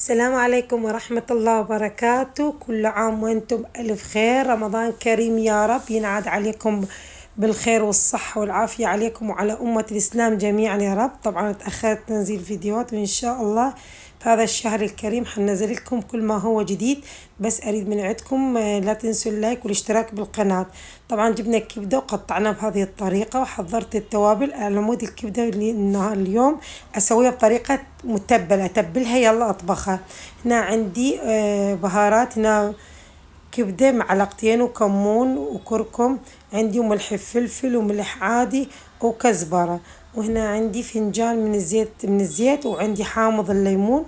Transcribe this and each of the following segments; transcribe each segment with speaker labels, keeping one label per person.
Speaker 1: السلام عليكم ورحمة الله وبركاته. كل عام وانتم ألف خير. رمضان كريم يا رب ينعاد عليكم بالخير والصحة والعافية عليكم وعلى أمة الإسلام جميعا يا رب. طبعا تأخرت تنزيل فيديوهات وإن شاء الله في هذا الشهر الكريم حننزل لكم كل ما هو جديد. بس أريد من عندكم لا تنسوا اللايك والاشتراك بالقناة. طبعا جبنا الكبدة وقطعناها بهذه الطريقة وحضرت التوابل على مود الكبدة اللي اليوم أسويها بطريقة متبلة. أتبلها يلا أطبخها. هنا عندي بهارات. هنا كبدة معلقتين وكمون وكركم. عندي ملح فلفل وملح عادي وكزبرة. وهنا عندي فنجان من الزيت وعندي حامض الليمون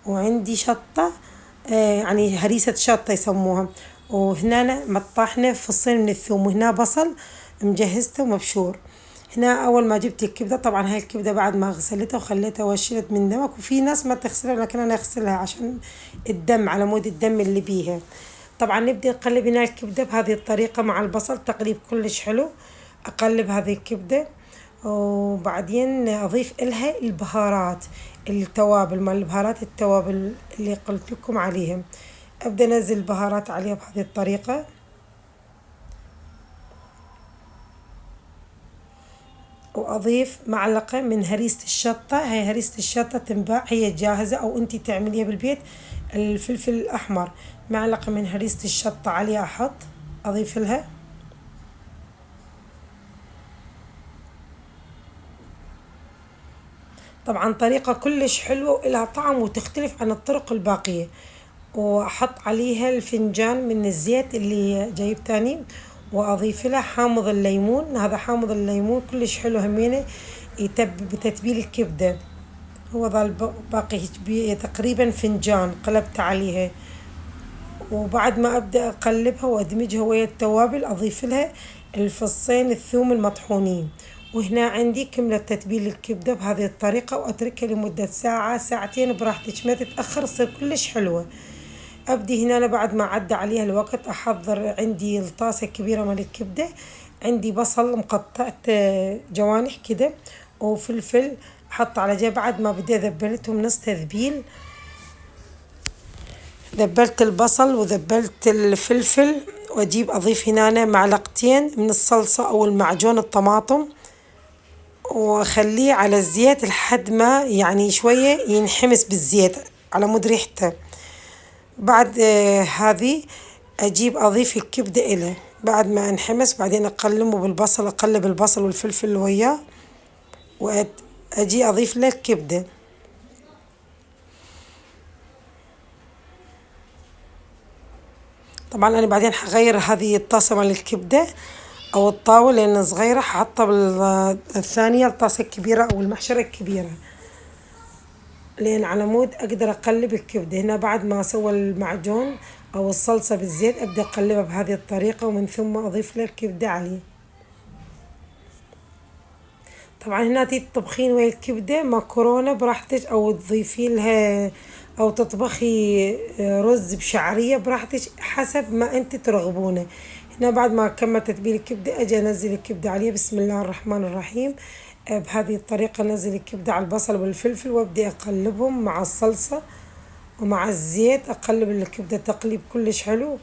Speaker 1: وعندي شطة يعني هريسة شطة يسموها. وهنا مطاحنة فصين من الثوم وهنا بصل مجهزته ومبشور. هنا أول ما جبت الكبدة طبعا هاي الكبدة بعد ما غسلتها وخليتها وشلت من دمك وفي ناس ما تغسلها لكن أنا أغسلها عشان الدم على مود الدم اللي بيها. طبعا نبدأ نقلب هنا الكبدة بهذه الطريقة مع البصل تقليب كلش حلو. أقلب هذه الكبدة وبعدين أضيف إلها البهارات التوابل مال البهارات التوابل اللي قلت لكم عليهم. أبدأ أنزل البهارات عليها بهذه الطريقة وأضيف معلقة من هريسة الشطة. هاي هريسة الشطة تنباع هي جاهزة أو أنتي تعمليها بالبيت. الفلفل الأحمر معلقة من هريسة الشطة عليها أحط أضيف لها. طبعا طريقة كلش حلوة وإلها طعم وتختلف عن الطرق الباقية. وأحط عليها الفنجان من الزيت اللي جايبتاني وأضيف لها حامض الليمون. هذا حامض الليمون كلش حلو همينة بتتبيل الكبدة. هو ظل باقي تقريبا فنجان قلبت عليها. وبعد ما أبدأ أقلبها وأدمجها ويا التوابل أضيف لها الفصين الثوم المطحونين. وهنا عندي كملة تتبيل الكبدة بهذه الطريقة وأتركها لمدة ساعة ساعتين براحتك ما تتأخر تصير كلش حلوة. أبدي هنا بعد ما عدى عليها الوقت أحضر عندي الطاسة كبيرة مال الكبدة. عندي بصل مقطعت جوانح كده وفلفل أحط على جنب. بعد ما بدي ذبلتهم نص تذبيل ذبلت البصل وذبلت الفلفل واجيب اضيف هنا معلقتين من الصلصة او المعجون الطماطم واخليه على الزيت لحد ما يعني شوية ينحمس بالزيت على مود ريحته. بعد هذه اجيب اضيف الكبدة اليه بعد ما انحمس. بعدين اقلبه بالبصل اقلب البصل والفلفل وياه واجي اضيف له الكبدة. طبعا انا بعدين حغير هذه الطاسة مال الكبدة او الطاولة لان صغيرة حاطها بالثانية الطاسة الكبيرة او المحشرة الكبيرة لان على مود اقدر اقلب الكبدة. هنا بعد ما اسوى المعجون او الصلصة بالزيت ابدأ اقلبها بهذه الطريقة ومن ثم اضيف له الكبدة عليه. طبعا هنا تطبخين ويا الكبدة مكرونة براحتك او تضيفي لها او تطبخي رز بشعرية براحتك حسب ما انت ترغبونه. هنا بعد ما كمل تتبيل الكبدة اجي انزل الكبدة عليه. بسم الله الرحمن الرحيم. بهذه الطريقة انزل الكبدة على البصل والفلفل وابدي اقلبهم مع الصلصة ومع الزيت. اقلب الكبدة تقليب كلش حلو.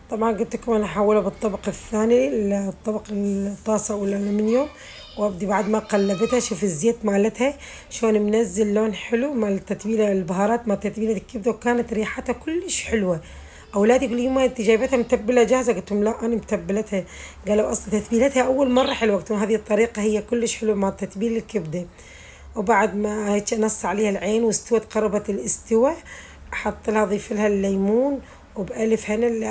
Speaker 1: طبعا قلت لكم انا هحوله بالطبق الثاني الطبق الطاسة والالومنيوم وابدي بعد ما قلبتها شوف الزيت مالتها شلون منزل لون حلو مال التتبيلة البهارات مال تتبيلة الكبدة وكانت ريحتها كلش حلوة. اولادي يقولوا لي ما انت جايبتها متبلة جاهزة قلت لهم لا انا متبلتها. قالوا اصلا تتبيلتها اول مرة حلوة قلت لهم هذه الطريقة هي كلش حلوة مال تتبيل الكبدة. وبعد ما هيك نص عليها العين واستوت قربت الاستوى احط لها اضيف لها الليمون وبألف هنا اللي